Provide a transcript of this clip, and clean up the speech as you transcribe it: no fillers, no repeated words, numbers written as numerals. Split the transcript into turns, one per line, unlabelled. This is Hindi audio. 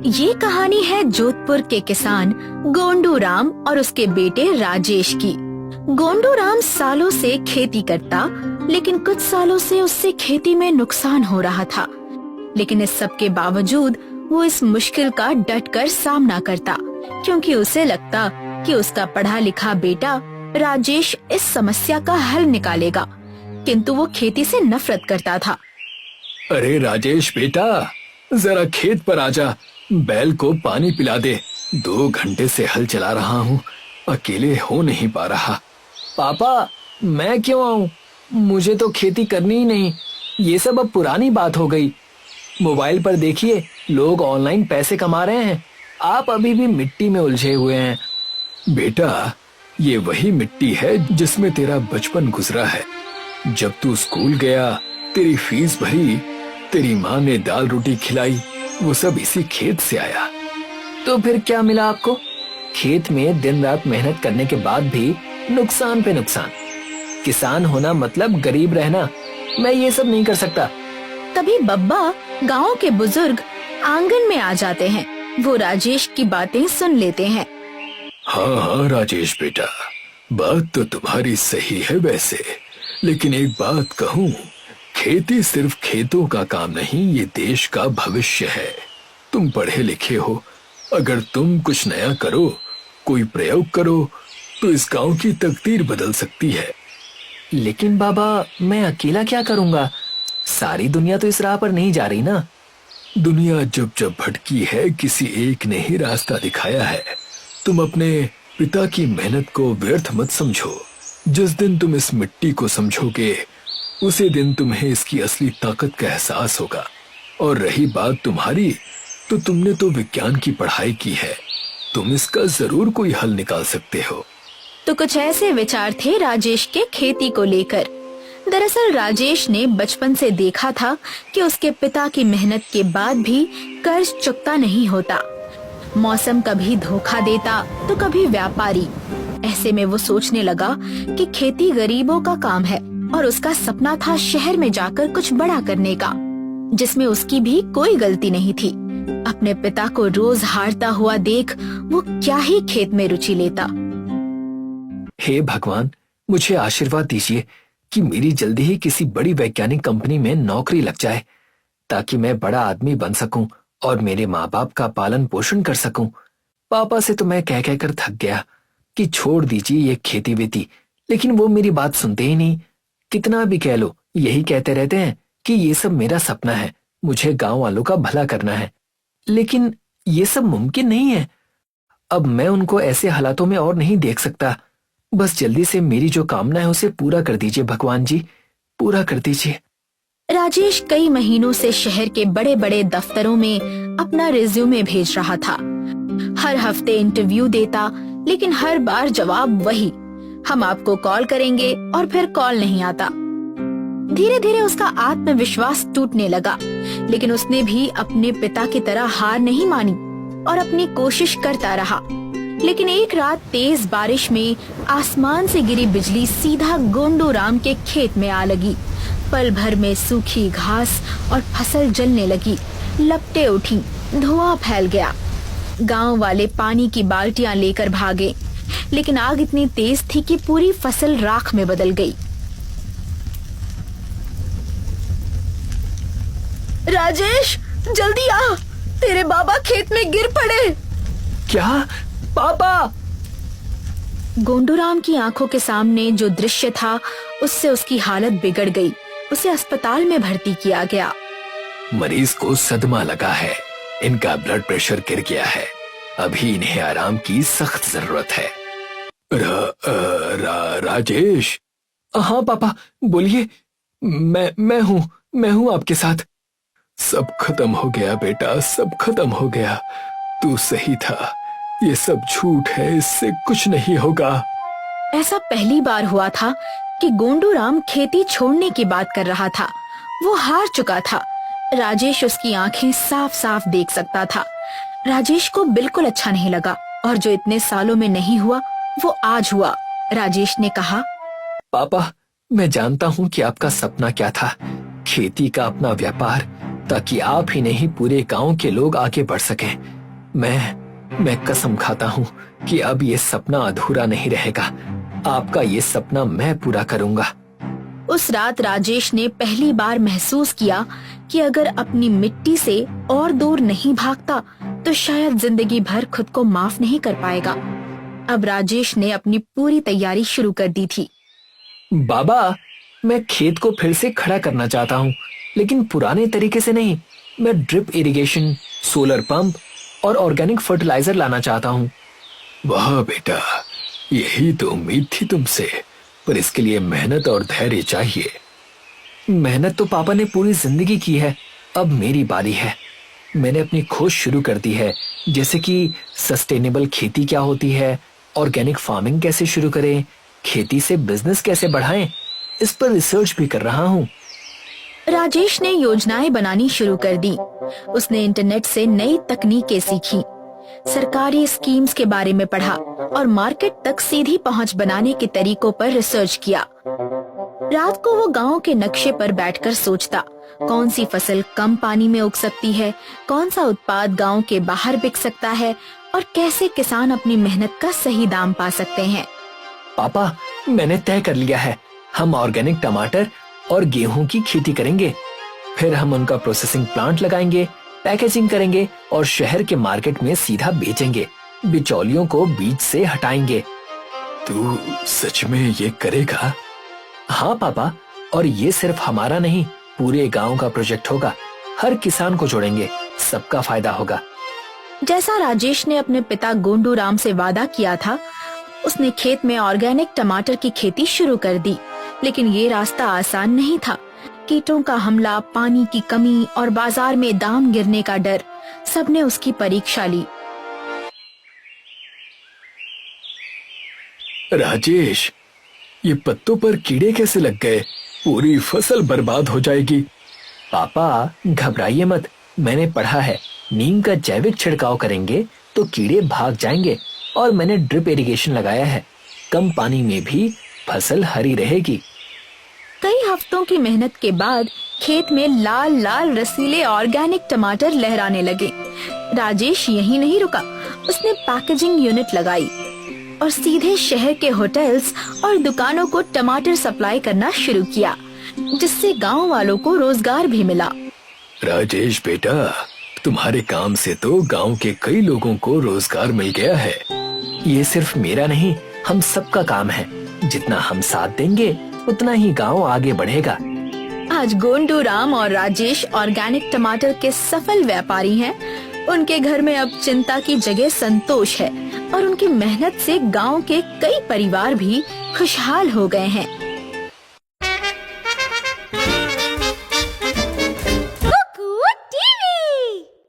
ये कहानी है जोधपुर के किसान गोंडू राम और उसके बेटे राजेश की। गोंडू राम सालों से खेती करता, लेकिन कुछ सालों से उससे खेती में नुकसान हो रहा था। लेकिन इस सब के बावजूद वो इस मुश्किल का डट कर सामना करता, क्योंकि उसे लगता कि उसका पढ़ा लिखा बेटा राजेश इस समस्या का हल निकालेगा। किंतु वो खेती से नफरत करता था।
अरे राजेश बेटा, जरा खेत पर आजा, बैल को पानी पिला दे। 2 घंटे से हल चला रहा हूँ, अकेले हो नहीं पा रहा।
पापा, मैं क्यों आऊं? मुझे तो खेती करनी ही नहीं। ये सब अब पुरानी बात हो गई। मोबाइल पर देखिए, लोग ऑनलाइन पैसे कमा रहे हैं। आप अभी भी मिट्टी में उलझे हुए हैं।
बेटा, ये वही मिट्टी है जिसमें तेरा बचपन गुजरा है। जब तू स्कूल गया, तेरी फीस भरी, तेरी माँ ने दाल रोटी खिलाई, वो सब इसी खेत से आया।
तो फिर क्या मिला आपको? खेत में दिन रात मेहनत करने के बाद भी नुकसान पे नुकसान। किसान होना मतलब गरीब रहना। मैं ये सब नहीं कर सकता।
तभी बब्बा, गांव के बुजुर्ग, आंगन में आ जाते हैं। वो राजेश की बातें सुन लेते हैं।
हाँ हाँ राजेश बेटा, बात तो तुम्हारी सही है वैसे, लेकिन एक बात कहूँ, खेती सिर्फ खेतों का काम नहीं, ये देश का भविष्य है। तुम पढ़े लिखे हो, अगर तुम कुछ नया करो, कोई प्रयोग करो, तो इस गांव की तकदीर बदल सकती है।
लेकिन बाबा, मैं अकेला क्या करूंगा? सारी दुनिया तो इस राह पर नहीं जा रही ना।
दुनिया जब जब भटकी है, किसी एक ने ही रास्ता दिखाया है। तुम अपने पिता की मेहनत को व्यर्थ मत समझो। जिस दिन तुम इस मिट्टी को समझोगे, उसी दिन तुम्हें इसकी असली ताकत का एहसास होगा। और रही बात तुम्हारी, तो तुमने तो विज्ञान की पढ़ाई की है, तुम इसका जरूर कोई हल निकाल सकते हो।
तो कुछ ऐसे विचार थे राजेश के खेती को लेकर। दरअसल राजेश ने बचपन से देखा था कि उसके पिता की मेहनत के बाद भी कर्ज चुकता नहीं होता। मौसम कभी धोखा देता तो कभी व्यापारी। ऐसे में वो सोचने लगा कि खेती गरीबों का काम है, और उसका सपना था शहर में जाकर कुछ बड़ा करने का, जिसमें उसकी भी कोई गलती नहीं थी। अपने पिता को रोज हारता हुआ देख वो क्या ही खेत में रुचि लेता।
हे भगवान, मुझे आशीर्वाद दीजिए कि मेरी जल्दी ही किसी बड़ी वैज्ञानिक कंपनी में नौकरी लग जाए, ताकि मैं बड़ा आदमी बन सकूं और मेरे माँ बाप का पालन पोषण कर सकूं। पापा से तो मैं कह कहकर थक गया कि छोड़ दीजिए ये खेती वेती, लेकिन वो मेरी बात सुनते ही नहीं। कितना भी कह लो, यही कहते रहते हैं कि ये सब मेरा सपना है, मुझे गांव वालों का भला करना है। लेकिन ये सब मुमकिन नहीं है। अब मैं उनको ऐसे हालातों में और नहीं देख सकता। बस जल्दी से मेरी जो कामना है उसे पूरा कर दीजिए भगवान जी, पूरा कर दीजिए।
राजेश कई महीनों से शहर के बड़े बड़े दफ्तरों में अपना रिज्यूमे भेज रहा था। हर हफ्ते इंटरव्यू देता, लेकिन हर बार जवाब वही, हम आपको कॉल करेंगे, और फिर कॉल नहीं आता। धीरे धीरे उसका आत्मविश्वास टूटने लगा, लेकिन उसने भी अपने पिता की तरह हार नहीं मानी और अपनी कोशिश करता रहा। लेकिन एक रात तेज बारिश में आसमान से गिरी बिजली सीधा गोंडू राम के खेत में आ लगी। पल भर में सूखी घास और फसल जलने लगी, लपटें उठी, धुआं फैल गया। गांव वाले पानी की बाल्टियां लेकर भागे, लेकिन आग इतनी तेज थी कि पूरी फसल राख में बदल गई। राजेश, जल्दी आ, तेरे बाबा खेत में गिर पड़े।
क्या? पापा!
गोंडू राम की आंखों के सामने जो दृश्य था, उससे उसकी हालत बिगड़ गई। उसे अस्पताल में भर्ती किया गया।
मरीज को सदमा लगा है, इनका ब्लड प्रेशर गिर गया है, अभी इन्हें आराम की सख्त जरूरत है। राजेश।
हाँ पापा, बोलिए। मैं हूँ आपके साथ।
सब खत्म हो गया बेटा, सब खत्म हो गया। तू सही था, ये सब झूठ है, इससे कुछ नहीं होगा।
ऐसा पहली बार हुआ था कि गोंडू राम खेती छोड़ने की बात कर रहा था। वो हार चुका था। राजेश उसकी आंखें साफ साफ देख सकता था। राजेश को बिल्कुल अच्छा नहीं लगा, और जो इतने सालों में नहीं हुआ वो आज हुआ। राजेश ने कहा,
पापा, मैं जानता हूँ कि आपका सपना क्या था, खेती का अपना व्यापार, ताकि आप ही नहीं पूरे गांव के लोग आगे बढ़ सकें। मैं कसम खाता हूँ कि अब ये सपना अधूरा नहीं रहेगा। आपका ये सपना मैं पूरा करूँगा।
उस रात राजेश ने पहली बार महसूस किया कि अगर अपनी मिट्टी से और दूर नहीं भागता तो शायद जिंदगी भर खुद को माफ नहीं कर पाएगा। अब राजेश ने अपनी पूरी तैयारी शुरू कर दी थी।
बाबा, मैं खेत को फिर से खड़ा करना चाहता हूँ, लेकिन पुराने तरीके से नहीं। मैं ड्रिप इरिगेशन, सोलर पंप और ऑर्गेनिक फर्टिलाइजर लाना चाहता हूँ।
वाह बेटा, यही तो उम्मीद थी तुमसे, पर इसके लिए मेहनत और धैर्य चाहिए।
मेहनत तो पापा ने पूरी जिंदगी की है, अब मेरी बारी है। मैंने अपनी खोज शुरू कर दी है, जैसे कि सस्टेनेबल खेती क्या होती है, ऑर्गेनिक फार्मिंग कैसे शुरू करें, खेती से बिजनेस कैसे बढ़ाएं, इस पर रिसर्च भी कर रहा हूँ।
राजेश ने योजनाएं बनानी शुरू कर दी। उसने इंटरनेट से नई तकनीकें सीखी, सरकारी स्कीम्स के बारे में पढ़ा और मार्केट तक सीधी पहुंच बनाने के तरीकों पर रिसर्च किया। रात को वो गांव के नक्शे पर बैठकर सोचता, कौन सी फसल कम पानी में उग सकती है, कौन सा उत्पाद गांव के बाहर बिक सकता है और कैसे किसान अपनी मेहनत का सही दाम पा सकते हैं।
पापा, मैंने तय कर लिया है, हम ऑर्गेनिक टमाटर और गेहूं की खेती करेंगे। फिर हम उनका प्रोसेसिंग प्लांट लगाएंगे, पैकेजिंग करेंगे और शहर के मार्केट में सीधा बेचेंगे। बिचौलियों को बीच से हटाएंगे।
तू सच में ये करेगा?
हाँ पापा, और ये सिर्फ हमारा नहीं, पूरे गांव का प्रोजेक्ट होगा। हर किसान को जोड़ेंगे, सबका फायदा होगा।
जैसा राजेश ने अपने पिता गोंडू राम से वादा किया था, उसने खेत में ऑर्गेनिक टमाटर की खेती शुरू कर दी। लेकिन ये रास्ता आसान नहीं था। कीटों का हमला, पानी की कमी और बाजार में दाम गिरने का डर, सबने उसकी परीक्षा ली।
राजेश, ये पत्तों पर कीड़े कैसे लग गए? पूरी फसल बर्बाद हो जाएगी।
पापा, घबराइए मत, मैंने पढ़ा है, नीम का जैविक छिड़काव करेंगे तो कीड़े भाग जाएंगे। और मैंने ड्रिप इरिगेशन लगाया है, कम पानी में भी फसल हरी रहेगी।
कई हफ्तों की मेहनत के बाद खेत में लाल लाल रसीले ऑर्गेनिक टमाटर लहराने लगे। राजेश यहीं नहीं रुका, उसने पैकेजिंग यूनिट लगाई और सीधे शहर के होटल्स और दुकानों को टमाटर सप्लाई करना शुरू किया, जिससे गांव वालों को रोजगार भी मिला।
राजेश बेटा, तुम्हारे काम से तो गांव के कई लोगों को रोजगार मिल गया है।
ये सिर्फ मेरा नहीं, हम सबका काम है। जितना हम साथ देंगे उतना ही गांव आगे बढ़ेगा।
आज गोंडू राम और राजेश ऑर्गेनिक टमाटर के सफल व्यापारी हैं। उनके घर में अब चिंता की जगह संतोष है और उनकी मेहनत से गांव के कई परिवार भी खुशहाल हो गए हैं।